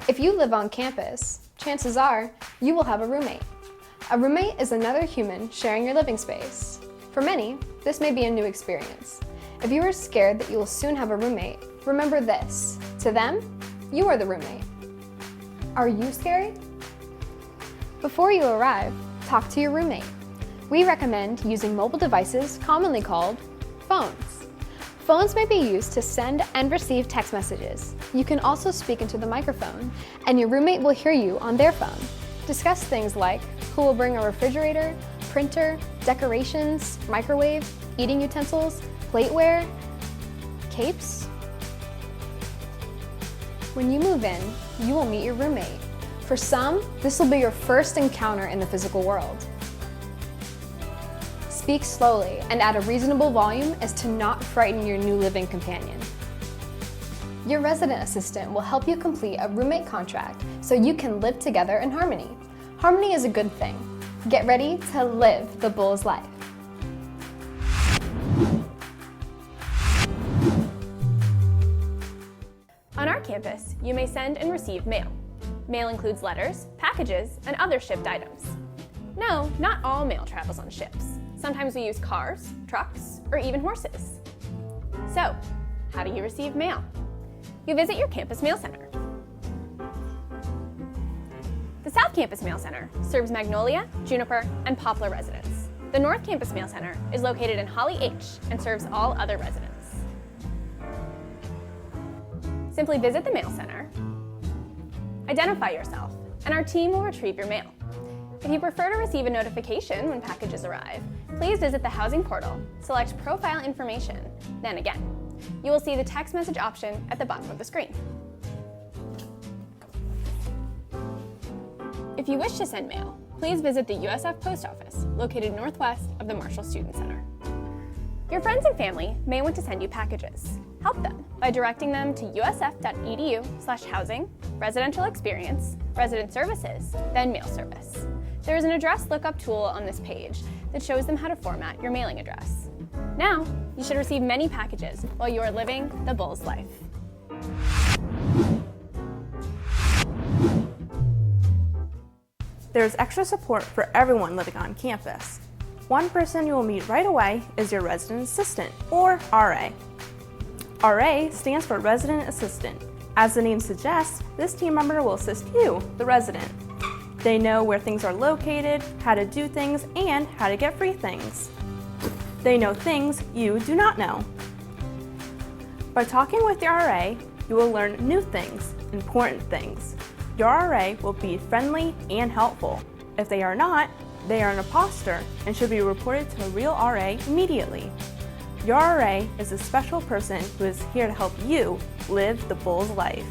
If you live on campus, chances are you will have a roommate. A roommate is another human sharing your living space. For many, this may be a new experience. If you are scared that you will soon have a roommate, remember this: to them, you are the roommate. Are you scary? Before you arrive, talk to your roommate. We recommend using mobile devices commonly called phones. Phones may be used to send and receive text messages. You can also speak into the microphone, and your roommate will hear you on their phone. Discuss things like who will bring a refrigerator, printer, decorations, microwave, eating utensils, plateware, capes. When you move in, you will meet your roommate. For some, this will be your first encounter in the physical world. Speak slowly and at a reasonable volume as to not frighten your new living companion. Your resident assistant will help you complete a roommate contract so you can live together in harmony. Harmony is a good thing. Get ready to live the Bulls life. On our campus, you may send and receive mail. Mail includes letters, packages, and other shipped items. No, not all mail travels on ships. Sometimes we use cars, trucks, or even horses. So, how do you receive mail? You visit your campus mail center. The South Campus Mail Center serves Magnolia, Juniper, and Poplar residents. The North Campus Mail Center is located in Holly H and serves all other residents. Simply visit the mail center, identify yourself, and our team will retrieve your mail. If you prefer to receive a notification when packages arrive, please visit the housing portal, select Profile Information, then again. You will see the text message option at the bottom of the screen. If you wish to send mail, please visit the USF Post Office, located northwest of the Marshall Student Center. Your friends and family may want to send you packages. Help them by directing them to usf.edu/housing, residential experience, resident services, then mail service. There is an address lookup tool on this page that shows them how to format your mailing address. Now, you should receive many packages while you are living the Bulls life. There's extra support for everyone living on campus. One person you will meet right away is your resident assistant, or RA. RA stands for Resident Assistant. As the name suggests, this team member will assist you, the resident. They know where things are located, how to do things, and how to get free things. They know things you do not know. By talking with your RA, you will learn new things, important things. Your RA will be friendly and helpful. If they are not, they are an imposter and should be reported to a real RA immediately. Your RA is a special person who is here to help you live the Bulls life.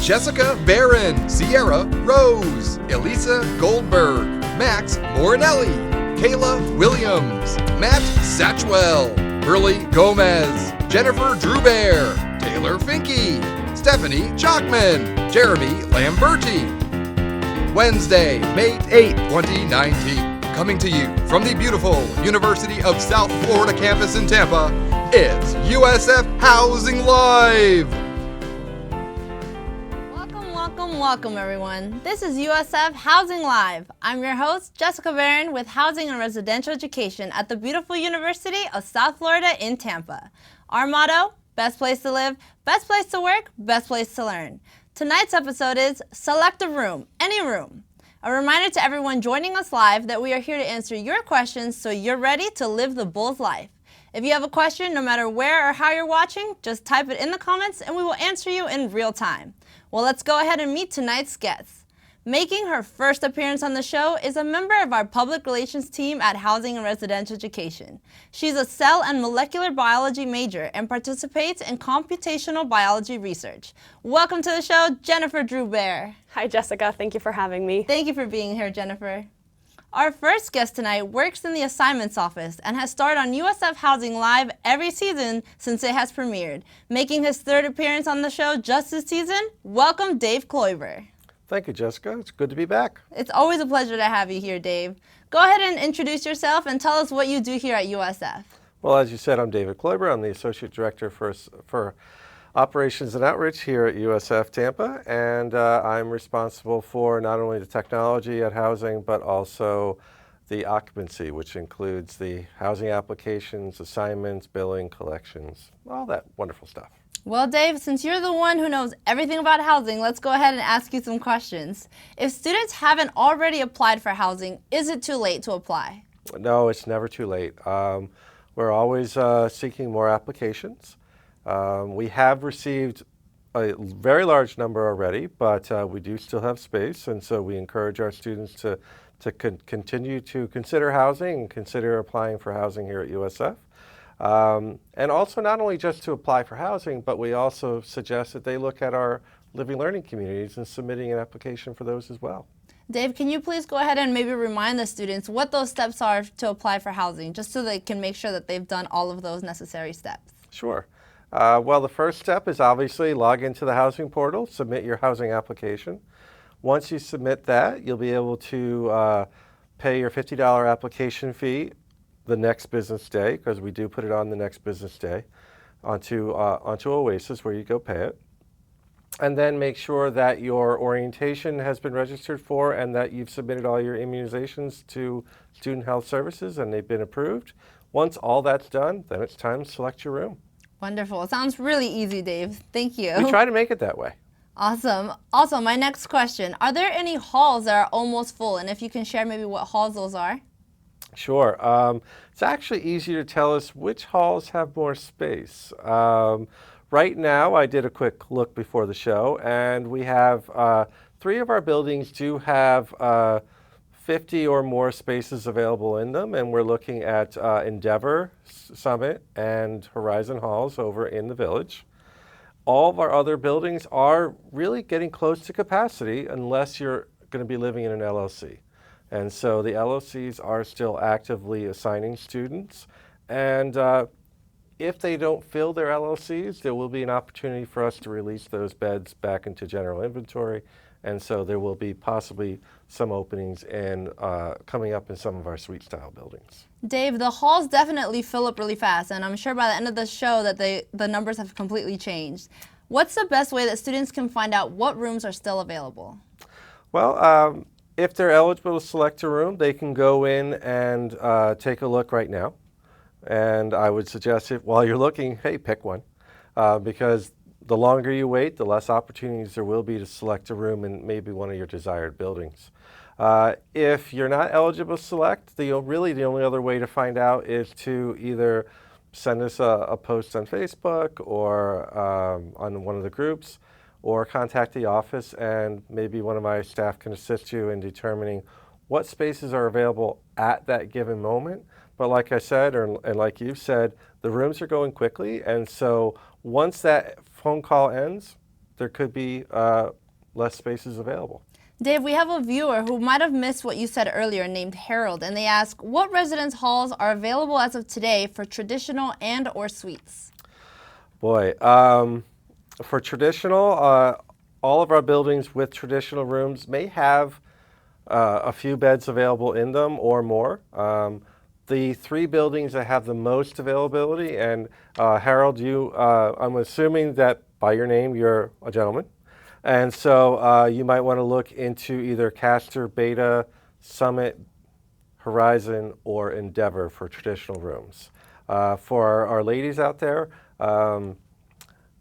Jessica Barron, Sierra Rose, Elisa Goldberg, Max Morinelli, Kayla Williams, Matt Satchwell, Burley Gomez, Jennifer Drewbear, Taylor Finke, Stephanie Chalkman, Jeremy Lamberti. Wednesday, May 8, 2019. Coming to you from the beautiful University of South Florida campus in Tampa, it's USF Housing Live! Welcome everyone. This is USF Housing Live. I'm your host, Jessica Barron with Housing and Residential Education at the beautiful University of South Florida in Tampa. Our motto, best place to live, best place to work, best place to learn. Tonight's episode is Select a Room, Any Room. A reminder to everyone joining us live that we are here to answer your questions so you're ready to live the Bulls life. If you have a question, no matter where or how you're watching, just type it in the comments and we will answer you in real time. Well, let's go ahead and meet tonight's guest. Making her first appearance on the show is a member of our public relations team at Housing and Residential Education. She's a cell and molecular biology major and participates in computational biology research. Welcome to the show, Jennifer Drewbear. Hi, Jessica. Thank you for having me. Thank you for being here, Jennifer. Our first guest tonight works in the assignments office and has starred on USF Housing Live every season since it has premiered. Making his third appearance on the show just this season, welcome Dave Kloiber. Thank you, Jessica. It's good to be back. It's always a pleasure to have you here, Dave. Go ahead and introduce yourself and tell us what you do here at USF. Well, as you said, I'm David Kloiber. I'm the Associate Director for Operations and Outreach here at USF Tampa, and I'm responsible for not only the technology at housing, but also the occupancy, which includes the housing applications, assignments, billing, collections, all that wonderful stuff. Well, Dave, since you're the one who knows everything about housing, let's go ahead and ask you some questions. If students haven't already applied for housing, is it too late to apply? No, it's never too late. We're always seeking more applications. We have received a very large number already, but we do still have space, and so we encourage our students to continue to consider housing and consider applying for housing here at USF. And also not only just to apply for housing, but we also suggest that they look at our living learning communities and submitting an application for those as well. Dave, can you please go ahead and maybe remind the students what those steps are to apply for housing, just so they can make sure that they've done all of those necessary steps? Sure. Well, the first step is obviously log into the housing portal, submit your housing application. Once you submit that, you'll be able to pay your $50 application fee the next business day, because we do put it on the next business day, onto Oasis where you go pay it. And then make sure that your orientation has been registered for and that you've submitted all your immunizations to Student Health Services and they've been approved. Once all that's done, then it's time to select your room. Wonderful. It sounds really easy, Dave. Thank you. We try to make it that way. Awesome. Also, my next question, are there any halls that are almost full? And if you can share maybe what halls those are? Sure. It's actually easier to tell us which halls have more space. Right now, I did a quick look before the show, and we have 3 of our buildings do have 50 or more spaces available in them, and we're looking at Endeavor, Summit, and Horizon Halls over in the Village. All of our other buildings are really getting close to capacity unless you're going to be living in an LLC. And so the LLCs are still actively assigning students, and if they don't fill their LLCs, there will be an opportunity for us to release those beds back into general inventory, and so there will be possibly some openings coming up in some of our suite style buildings. Dave, the halls definitely fill up really fast, and I'm sure by the end of the show that the numbers have completely changed. What's the best way that students can find out what rooms are still available? Well, if they're eligible to select a room, they can go in and take a look right now. And I would suggest while you're looking, hey, pick one, because the longer you wait, the less opportunities there will be to select a room in maybe one of your desired buildings. If you're not eligible to select, really the only other way to find out is to either send us a post on Facebook or on one of the groups, or contact the office, and maybe one of my staff can assist you in determining what spaces are available at that given moment. But like I said, and like you've said, the rooms are going quickly, and so once that phone call ends, there could be less spaces available. Dave, we have a viewer who might have missed what you said earlier named Harold, and they ask, what residence halls are available as of today for traditional and or suites? Boy, for traditional, all of our buildings with traditional rooms may have a few beds available in them or more. The 3 buildings that have the most availability, and Harold, I'm assuming that by your name you're a gentleman, and so you might want to look into either Castor, Beta, Summit, Horizon, or Endeavor for traditional rooms. For our ladies out there,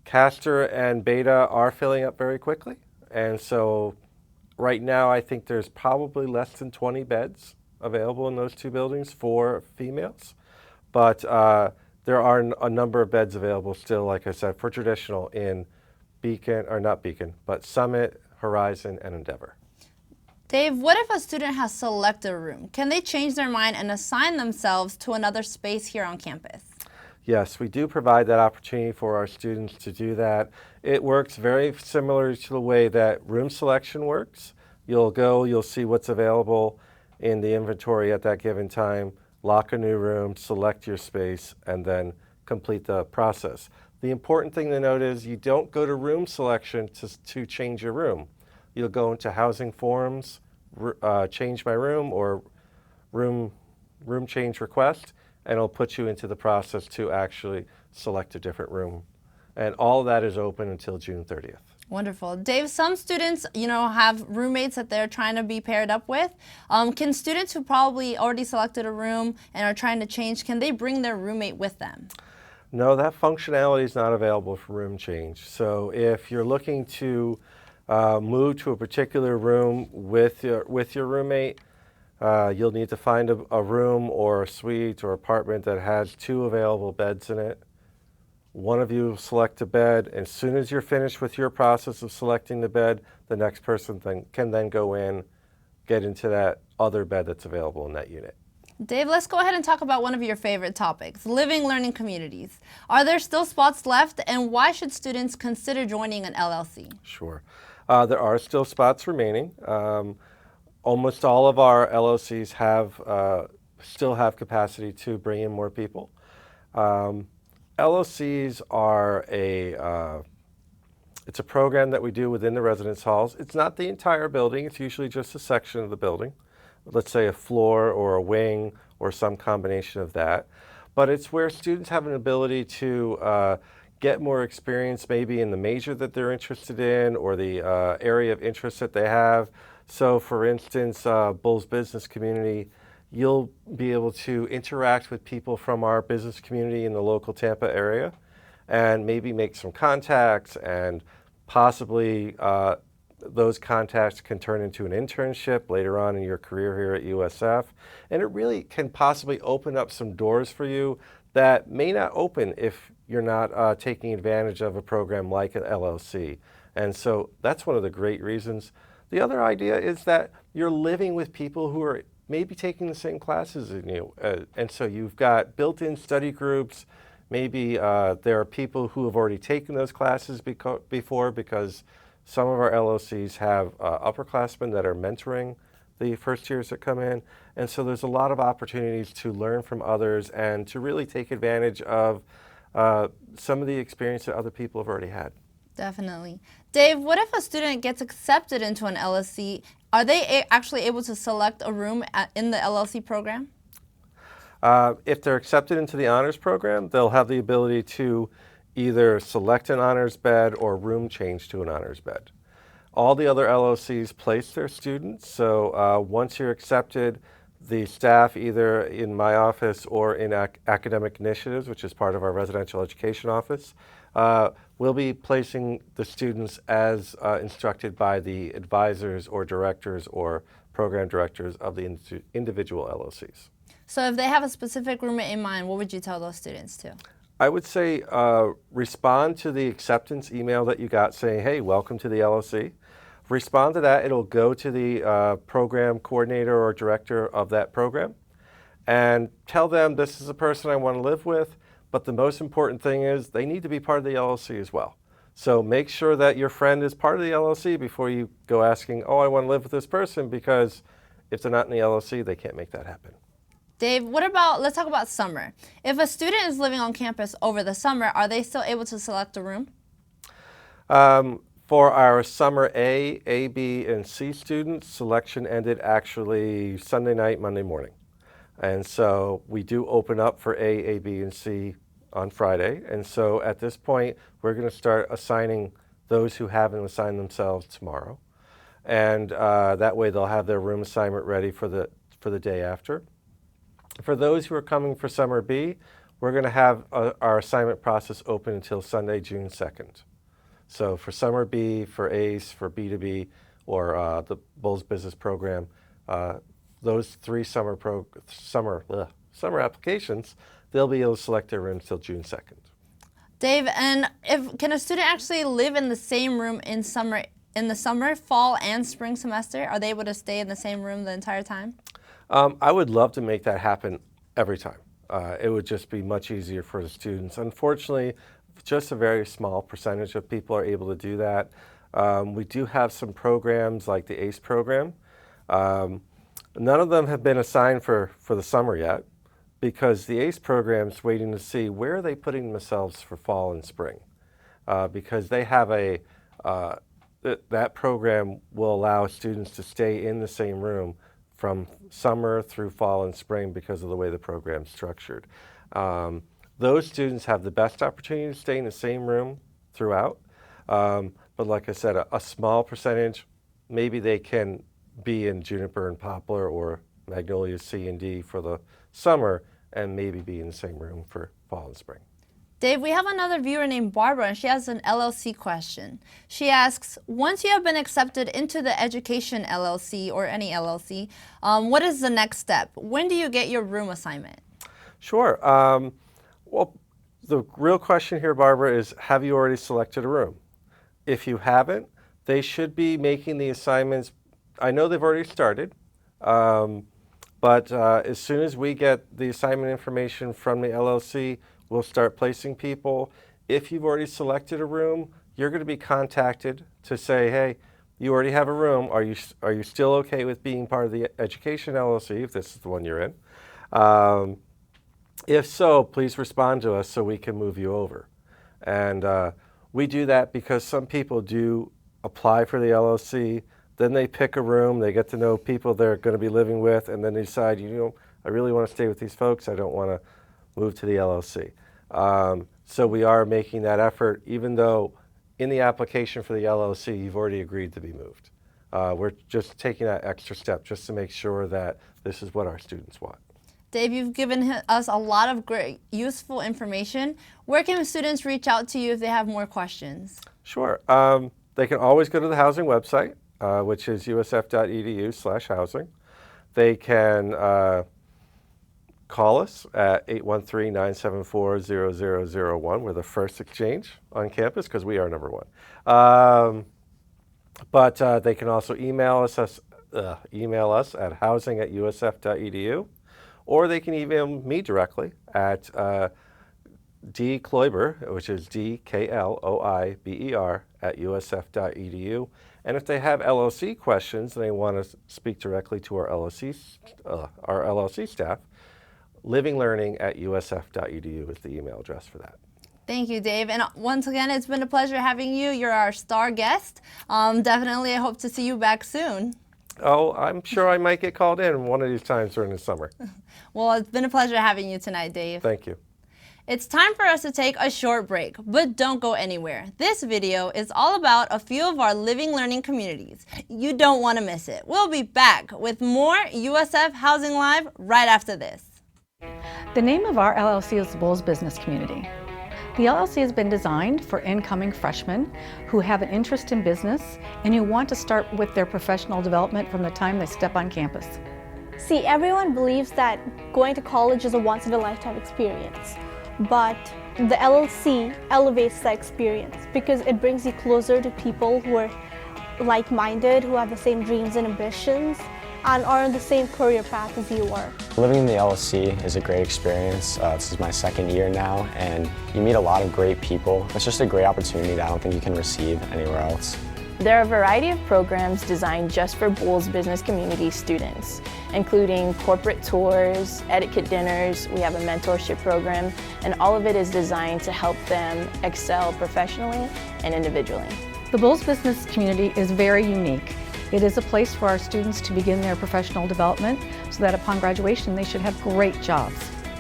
Castor and Beta are filling up very quickly, and so right now I think there's probably less than 20 beds available in those 2 buildings for females, but there are a number of beds available still, like I said, for traditional in Summit, Horizon, and Endeavor. Dave, what if a student has selected a room? Can they change their mind and assign themselves to another space here on campus? Yes, we do provide that opportunity for our students to do that. It works very similar to the way that room selection works. You'll go, you'll see what's available, in the inventory at that given time, lock a new room, select your space, and then complete the process. The important thing to note is you don't go to room selection to change your room. You'll go into housing forms, change my room, or room change request, and it'll put you into the process to actually select a different room. And all of that is open until June 30th. Wonderful. Dave, some students, have roommates that they're trying to be paired up with. Can students who probably already selected a room and are trying to change, can they bring their roommate with them? No, that functionality is not available for room change. So if you're looking to move to a particular room with your roommate, you'll need to find a room or a suite or apartment that has 2 available beds in it. One of you will select a bed, and as soon as you're finished with your process of selecting the bed, the next person can then go in, get into that other bed that's available in that unit. Dave, let's go ahead and talk about one of your favorite topics, living learning communities. Are there still spots left, and why should students consider joining an LLC? Sure. There are still spots remaining. Almost all of our LLCs still have capacity to bring in more people. LLCs are it's a program that we do within the residence halls. It's not the entire building. It's usually just a section of the building. Let's say a floor or a wing or some combination of that. But it's where students have an ability to get more experience maybe in the major that they're interested in or the area of interest that they have. So for instance, Bulls Business Community, you'll be able to interact with people from our business community in the local Tampa area and maybe make some contacts, and possibly those contacts can turn into an internship later on in your career here at USF. And it really can possibly open up some doors for you that may not open if you're not taking advantage of a program like an LLC. And so that's one of the great reasons. The other idea is that you're living with people who are maybe taking the same classes as you. And so you've got built-in study groups. Maybe there are people who have already taken those classes before, because some of our LLCs have upperclassmen that are mentoring the first years that come in. And so there's a lot of opportunities to learn from others and to really take advantage of some of the experience that other people have already had. Definitely. Dave, what if a student gets accepted into an LLC? Are they actually able to select a room in the LLC program? If they're accepted into the honors program, they'll have the ability to either select an honors bed or room change to an honors bed. All the other LLCs place their students, so once you're accepted, the staff either in my office or in academic initiatives, which is part of our residential education office, will be placing the students as instructed by the advisors or directors or program directors of the individual LLCs. So if they have a specific roommate in mind, what would you tell those students to? I would say respond to the acceptance email that you got saying, hey, welcome to the LLC. Respond to that. It'll go to the program coordinator or director of that program and tell them this is a person I want to live with, but the most important thing is they need to be part of the LLC as well. So make sure that your friend is part of the LLC before you go asking, oh, I want to live with this person, because if they're not in the LLC, they can't make that happen. Dave, let's talk about summer. If a student is living on campus over the summer, are they still able to select a room? For our summer A, B, and C students, selection ended actually Sunday night, Monday morning. And so we do open up for A, B, and C on Friday. And so at this point, we're going to start assigning those who haven't assigned themselves tomorrow. And that way they'll have their room assignment ready for the day after. For those who are coming for summer B, we're going to have our assignment process open until Sunday, June 2nd. So for summer B, for ACE, for B2B, or the Bulls Business Program, those 3 summer applications, they'll be able to select their rooms till June 2nd. Dave, and can a student actually live in the same room in the summer, fall, and spring semester? Are they able to stay in the same room the entire time? I would love to make that happen every time. It would just be much easier for the students. Unfortunately, just a very small percentage of people are able to do that. We do have some programs like the ACE program None of them have been assigned for the summer yet because the ACE program's waiting to see where are they putting themselves for fall and spring. Because they have that program will allow students to stay in the same room from summer through fall and spring because of the way the program's structured. Those students have the best opportunity to stay in the same room throughout. But like I said, a small percentage, maybe they can be in juniper and poplar or magnolia C and D for the summer and maybe be in the same room for fall and spring. Dave, we have another viewer named Barbara, and she has an LLC question. She asks, once you have been accepted into the Education LLC or any LLC, what is the next step? When do you get your room assignment? Sure. Well, the real question here, Barbara, is have you already selected a room? If you haven't, they should be making the assignments. I know they've already started, but as soon as we get the assignment information from the LLC, we'll start placing people. If you've already selected a room, you're going to be contacted to say, hey, you already have a room. Are you still okay with being part of the Education LLC, if this is the one you're in? If so, please respond to us so we can move you over. And we do that because some people do apply for the LLC, then they pick a room, they get to know people they're going to be living with, and then they decide, I really want to stay with these folks. I don't want to move to the LLC. So we are making that effort, even though in the application for the LLC, you've already agreed to be moved. We're just taking that extra step just to make sure that this is what our students want. Dave, you've given us a lot of great, useful information. Where can students reach out to you if they have more questions? Sure. They can always go to the housing website, which is usf.edu/housing. They can call us at 813-974-0001. We're the first exchange on campus because we are number one. But they can also email us at housing@usf.edu, or they can email me directly at Kloiber, which is DKLOIBER @usf.edu. And if they have LLC questions and they want to speak directly to our LLC staff, livinglearning@usf.edu is the email address for that. Thank you, Dave. And once again, it's been a pleasure having you. You're our star guest. Definitely, I hope to see you back soon. Oh, I'm sure I might get called in one of these times during the summer. Well, it's been a pleasure having you tonight, Dave. Thank you. It's time for us to take a short break, but don't go anywhere. This video is all about a few of our living learning communities. You don't want to miss it. We'll be back with more USF Housing Live right after this. The name of our LLC is the Bulls Business Community. The LLC has been designed for incoming freshmen who have an interest in business and who want to start with their professional development from the time they step on campus. See, everyone believes that going to college is a once-in-a-lifetime experience, but the LLC elevates that experience because it brings you closer to people who are like-minded, who have the same dreams and ambitions, and are on the same career path as you are. Living in the LLC is a great experience. This is my second year now, and you meet a lot of great people. It's just a great opportunity that I don't think you can receive anywhere else. There are a variety of programs designed just for Bulls Business Community students, including corporate tours, etiquette dinners, we have a mentorship program, and all of it is designed to help them excel professionally and individually. The Bulls Business Community is very unique. It is a place for our students to begin their professional development so that upon graduation they should have great jobs.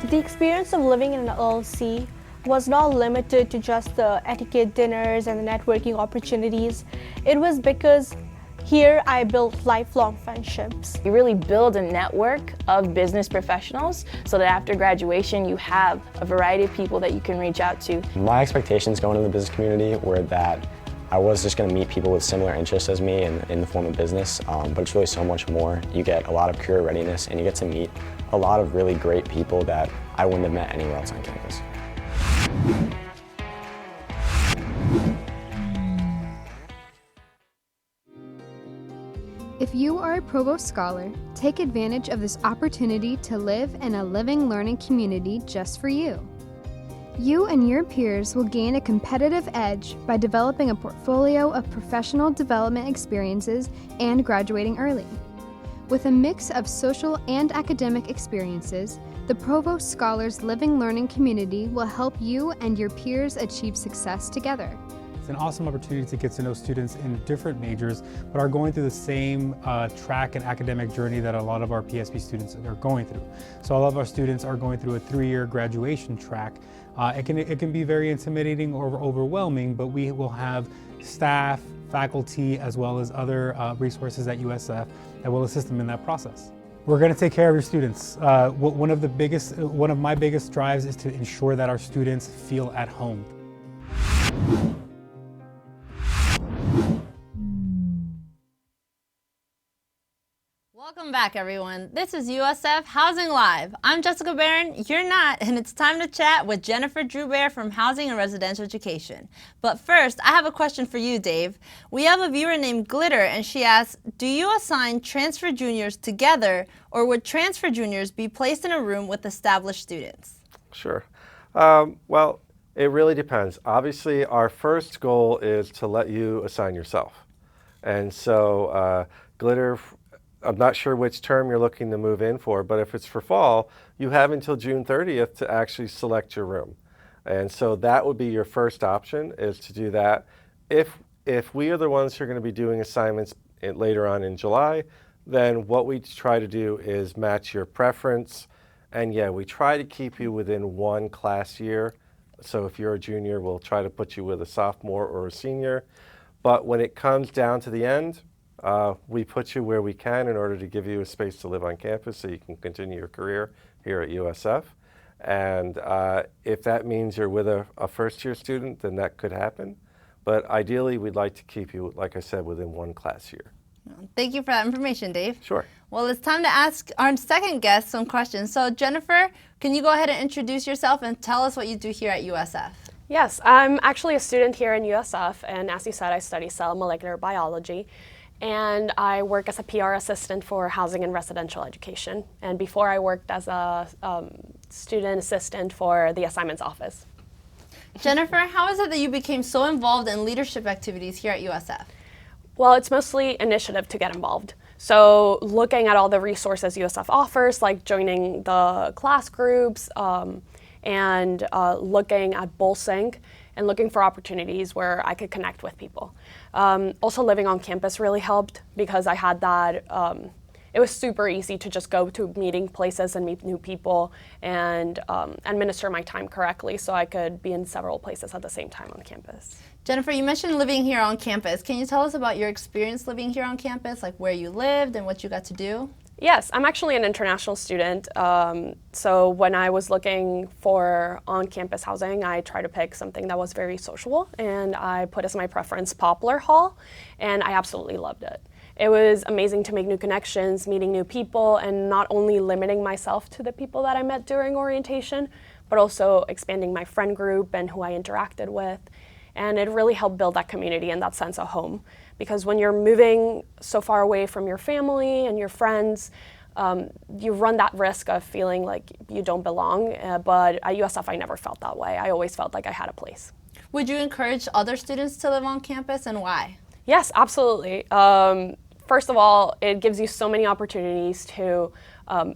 The experience of living in an LLC was not limited to just the etiquette dinners and the networking opportunities. It was because here I built lifelong friendships. You really build a network of business professionals so that after graduation you have a variety of people that you can reach out to. My expectations going into the business community were that I was just going to meet people with similar interests as me in the form of business, but it's really so much more. You get a lot of career readiness and you get to meet a lot of really great people that I wouldn't have met anywhere else on campus. If you are a Provost Scholar, take advantage of this opportunity to live in a living learning community just for you. You and your peers will gain a competitive edge by developing a portfolio of professional development experiences and graduating early. With a mix of social and academic experiences, the Provost Scholars Living Learning community will help you and your peers achieve success together. It's an awesome opportunity to get to know students in different majors, but are going through the same track and academic journey that a lot of our PSP students are going through. So all of our students are going through a 3-year graduation track. It can be very intimidating or overwhelming, but we will have staff, faculty, as well as other resources at USF that will assist them in that process. We're going to take care of your students. One of my biggest drives is to ensure that our students feel at home. Welcome back, everyone. This is USF Housing Live. I'm Jessica Barron, you're not, and it's time to chat with Jennifer Drewbear from Housing and Residential Education. But first, I have a question for you, Dave. We have a viewer named Glitter, and she asks, do you assign transfer juniors together, or would transfer juniors be placed in a room with established students? Sure. Well, it really depends. Obviously, our first goal is to let you assign yourself. And so, Glitter, I'm not sure which term you're looking to move in for, but if it's for fall, you have until June 30th to actually select your room. And so that would be your first option, is to do that. If we are the ones who are going to be doing assignments later on in July, then what we try to do is match your preference. And yeah, we try to keep you within one class year. So if you're a junior, we'll try to put you with a sophomore or a senior. But when it comes down to the end, we put you where we can in order to give you a space to live on campus so you can continue your career here at USF. And if that means you're with a first-year student, then that could happen. But ideally, we'd like to keep you, like I said, within one class year. Thank you for that information, Dave. Sure. Well, it's time to ask our second guest some questions. So, Jennifer, can you go ahead and introduce yourself and tell us what you do here at USF? Yes, I'm actually a student here in USF, and as you said, I study cell molecular biology. And I work as a PR assistant for Housing and Residential Education. And before, I worked as a student assistant for the assignments office. Jennifer, how is it that you became so involved in leadership activities here at USF? Well, it's mostly initiative to get involved. So looking at all the resources USF offers, like joining the class groups and looking at BullSync, and looking for opportunities where I could connect with people. Also living on campus really helped because I had that, it was super easy to just go to meeting places and meet new people and administer my time correctly so I could be in several places at the same time on campus. Jennifer, you mentioned living here on campus. Can you tell us about your experience living here on campus, like where you lived and what you got to do? Yes, I'm actually an international student. So when I was looking for on-campus housing, I tried to pick something that was very sociable, and I put as my preference Poplar Hall, and I absolutely loved it. It was amazing to make new connections, meeting new people, and not only limiting myself to the people that I met during orientation, but also expanding my friend group and who I interacted with. And it really helped build that community and that sense of home. Because when you're moving so far away from your family and your friends, you run that risk of feeling like you don't belong. But at USF, I never felt that way. I always felt like I had a place. Would you encourage other students to live on campus, and why? Yes, absolutely. First of all, it gives you so many opportunities to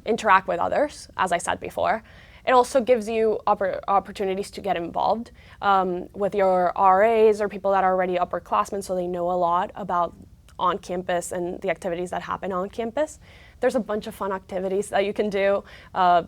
interact with others, as I said before. It also gives you opportunities to get involved with your RAs or people that are already upperclassmen, so they know a lot about on campus and the activities that happen on campus. There's a bunch of fun activities that you can do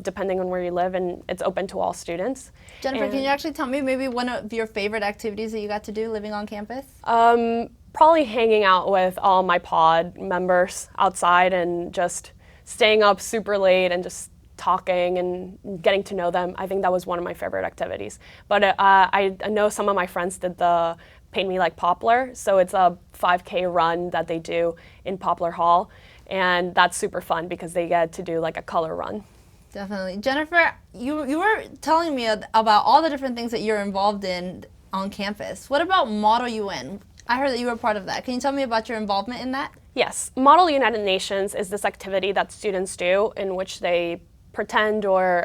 depending on where you live, and it's open to all students. Jennifer, can you actually tell me maybe one of your favorite activities that you got to do living on campus? Probably hanging out with all my pod members outside and just staying up super late and just talking and getting to know them. I think that was one of my favorite activities. But I know some of my friends did the Paint Me Like Poplar, so it's a 5K run that they do in Poplar Hall, and that's super fun because they get to do like a color run. Definitely. Jennifer, you were telling me about all the different things that you're involved in on campus. What about Model UN? I heard that you were part of that. Can you tell me about your involvement in that? Yes. Model United Nations is this activity that students do in which they pretend or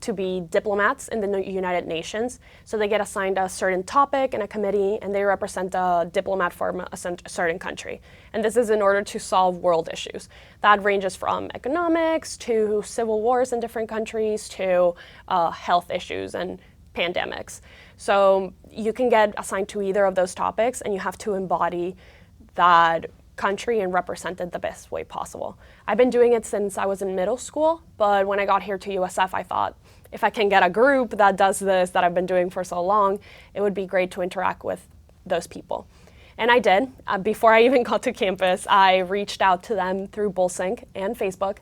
to be diplomats in the United Nations. So they get assigned a certain topic in a committee, and they represent a diplomat from a certain country. And this is in order to solve world issues. That ranges from economics to civil wars in different countries to health issues and pandemics. So you can get assigned to either of those topics, and you have to embody that country and represent it the best way possible. I've been doing it since I was in middle school, but when I got here to USF, I thought if I can get a group that does this that I've been doing for so long, it would be great to interact with those people. And I did. Before I even got to campus, I reached out to them through Bullsync and Facebook,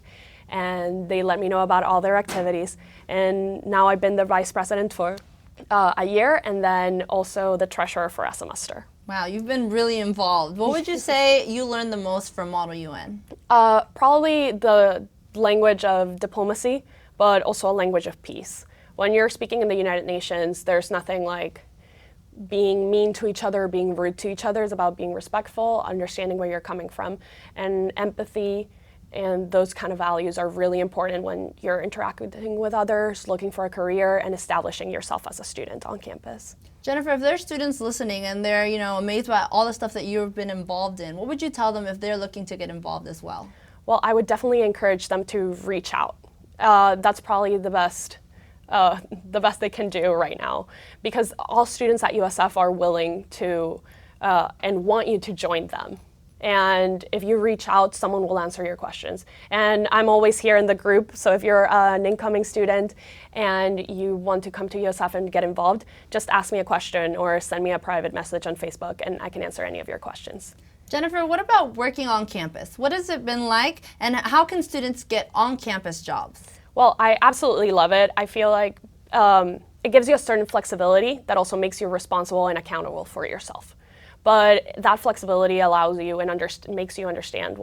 and they let me know about all their activities. And now I've been the vice president for a year, and then also the treasurer for a semester. Wow, you've been really involved. What would you say you learned the most from Model UN? Probably the language of diplomacy, but also a language of peace. When you're speaking in the United Nations, there's nothing like being mean to each other, being rude to each other. It's about being respectful, understanding where you're coming from, and empathy and those kind of values are really important when you're interacting with others, looking for a career, and establishing yourself as a student on campus. Jennifer, if there's students listening and they're, amazed by all the stuff that you've been involved in, what would you tell them if they're looking to get involved as well? Well, I would definitely encourage them to reach out. That's probably the best they can do right now, because all students at USF are willing to and want you to join them. And if you reach out, someone will answer your questions. And I'm always here in the group, so if you're an incoming student and you want to come to USF and get involved, just ask me a question or send me a private message on Facebook, and I can answer any of your questions. Jennifer, what about working on campus? What has it been like, and how can students get on-campus jobs? Well, I absolutely love it. I feel like it gives you a certain flexibility that also makes you responsible and accountable for yourself. But that flexibility allows you and makes you understand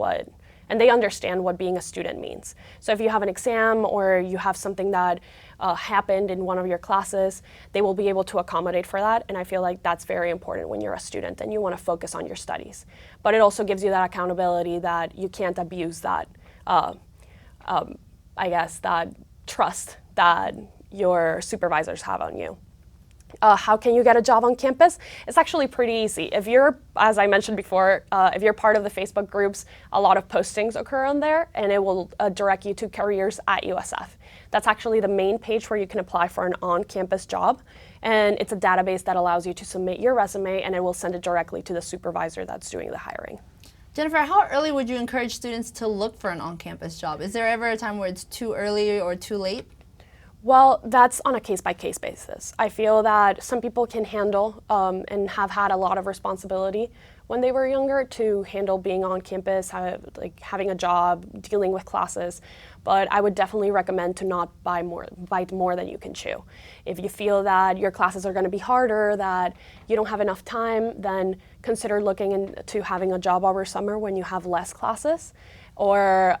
they understand what being a student means. So if you have an exam or you have something that happened in one of your classes, they will be able to accommodate for that. And I feel like that's very important when you're a student and you want to focus on your studies. But it also gives you that accountability that you can't abuse that, that trust that your supervisors have on you. How can you get a job on campus? It's actually pretty easy. If you're, as I mentioned before, if you're part of the Facebook groups, a lot of postings occur on there, and it will direct you to careers at USF. That's actually the main page where you can apply for an on-campus job, and it's a database that allows you to submit your resume, and it will send it directly to the supervisor that's doing the hiring. Jennifer, how early would you encourage students to look for an on-campus job? Is there ever a time where it's too early or too late? Well, that's on a case-by-case basis. I feel that some people can handle and have had a lot of responsibility when they were younger to handle being on campus, having a job, dealing with classes. But I would definitely recommend to not bite more than you can chew. If you feel that your classes are going to be harder, that you don't have enough time, then consider looking into having a job over summer when you have less classes. Or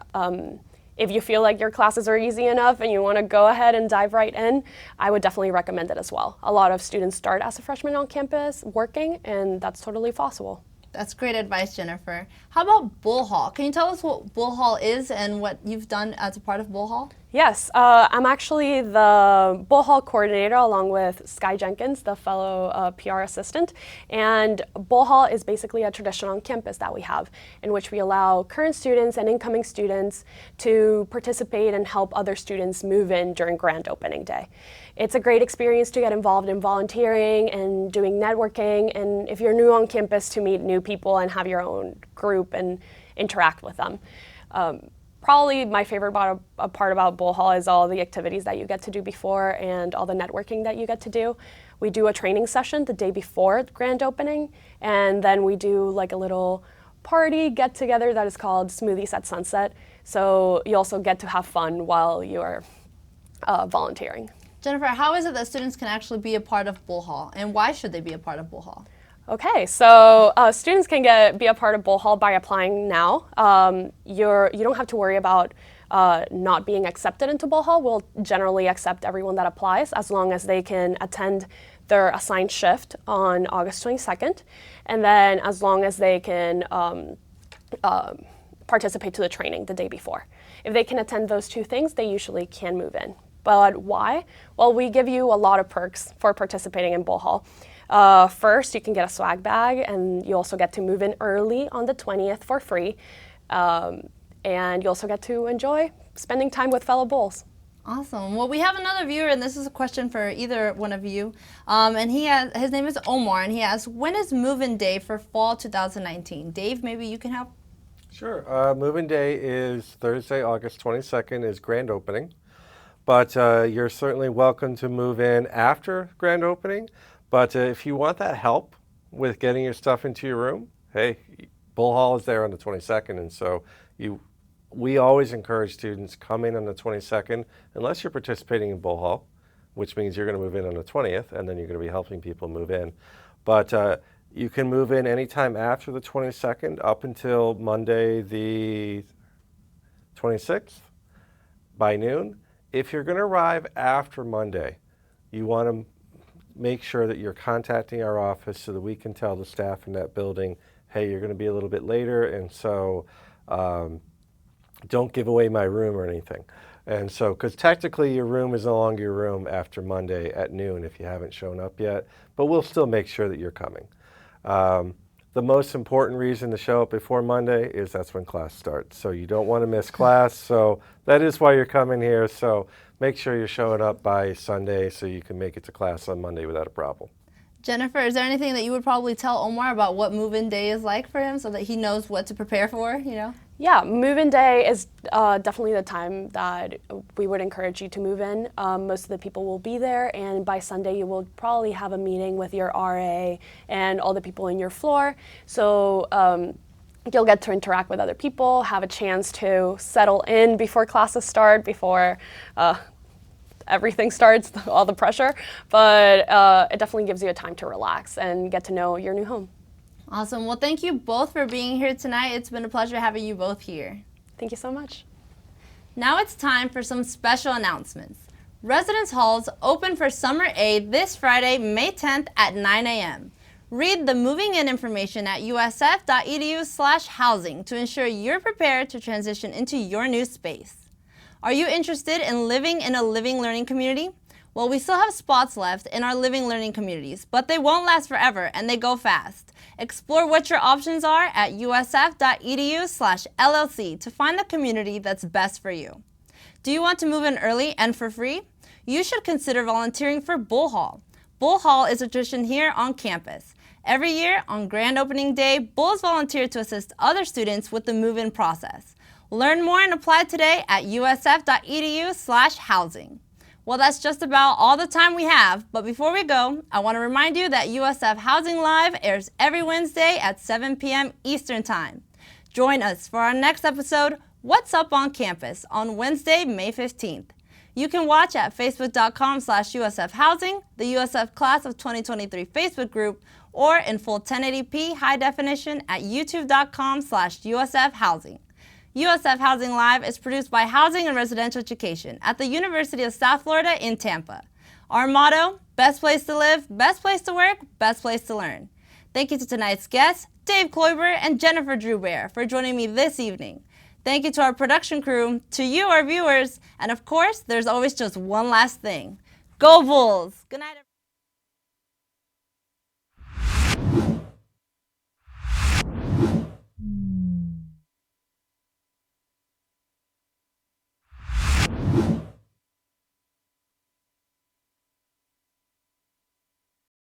if you feel like your classes are easy enough and you want to go ahead and dive right in, I would definitely recommend it as well. A lot of students start as a freshman on campus working, and that's totally possible. That's great advice, Jennifer. How about Bull Hall? Can you tell us what Bull Hall is and what you've done as a part of Bull Hall? Yes, I'm actually the Bull Hall coordinator along with Sky Jenkins, the fellow PR assistant. And Bull Hall is basically a tradition on campus that we have in which we allow current students and incoming students to participate and help other students move in during grand opening day. It's a great experience to get involved in volunteering and doing networking, and if you're new on campus, to meet new people and have your own group and interact with them. Probably my favorite part about Bull Hall is all the activities that you get to do before and all the networking that you get to do. We do a training session the day before grand opening, and then we do like a little party get-together that is called Smoothies at Sunset. So you also get to have fun while you're volunteering. Jennifer, how is it that students can actually be a part of Bull Hall, and why should they be a part of Bull Hall? Okay, so students can be a part of Bull Hall by applying now. You don't have to worry about not being accepted into Bull Hall. We'll generally accept everyone that applies as long as they can attend their assigned shift on August 22nd, and then as long as they can participate to the training the day before. if they can attend those two things, they usually can move in. But why? Well, we give you a lot of perks for participating in Bull Hall. First, you can get a swag bag, and you also get to move in early on the 20th for free. And you also get to enjoy spending time with fellow Bulls. Awesome. Well, we have another viewer, and this is a question for either one of you. And his name is Omar, and he asks, when is move-in day for fall 2019? Dave, maybe you can help? Sure. Move-in day is Thursday, August 22nd is grand opening. But you're certainly welcome to move in after grand opening. But if you want that help with getting your stuff into your room, hey, Bull Hall is there on the 22nd, and so we always encourage students come in on the 22nd, unless you're participating in Bull Hall, which means you're going to move in on the 20th, and then you're going to be helping people move in. But you can move in anytime after the 22nd up until Monday the 26th by noon. If you're going to arrive after Monday, you want to make sure that you're contacting our office so that we can tell the staff in that building, hey, you're going to be a little bit later, and so don't give away my room or anything. And so, because technically your room is no longer your room after Monday at noon if you haven't shown up yet, but we'll still make sure that you're coming. The most important reason to show up before Monday is that's when class starts. So you don't want to miss class. So that is why you're coming here. So make sure you're showing up by Sunday so you can make it to class on Monday without a problem. Jennifer, is there anything that you would probably tell Omar about what move-in day is like for him so that he knows what to prepare for, you know? Yeah, move-in day is definitely the time that we would encourage you to move in. Most of the people will be there, and by Sunday you will probably have a meeting with your RA and all the people in your floor. So you'll get to interact with other people, have a chance to settle in before classes start, before everything starts, all the pressure. But it definitely gives you a time to relax and get to know your new home. Awesome. Well, thank you both for being here tonight. It's been a pleasure having you both here. Thank you so much. Now it's time for some special announcements. Residence halls open for Summer A this Friday, May 10th at 9 a.m. Read the moving in information at usf.edu/housing to ensure you're prepared to transition into your new space. Are you interested in living in a living learning community? Well, we still have spots left in our living learning communities, but they won't last forever and they go fast. Explore what your options are at usf.edu/LLC to find the community that's best for you. Do you want to move in early and for free? You should consider volunteering for Bull Hall. Bull Hall is a tradition here on campus. Every year on grand opening day, Bulls volunteer to assist other students with the move-in process. Learn more and apply today at usf.edu/housing. Well, that's just about all the time we have, but before we go, I want to remind you that USF Housing Live airs every Wednesday at 7 p.m. Eastern Time. Join us for our next episode, What's Up on Campus, on Wednesday, May 15th. You can watch at facebook.com/USF Housing, the USF Class of 2023 Facebook group, or in full 1080p high definition at youtube.com/USF Housing. USF Housing Live is produced by Housing and Residential Education at the University of South Florida in Tampa. Our motto, best place to live, best place to work, best place to learn. Thank you to tonight's guests, Dave Kloiber and Jennifer Drew-Bear, for joining me this evening. Thank you to our production crew, to you, our viewers, and of course, there's always just one last thing. Go Bulls! Good night, everyone.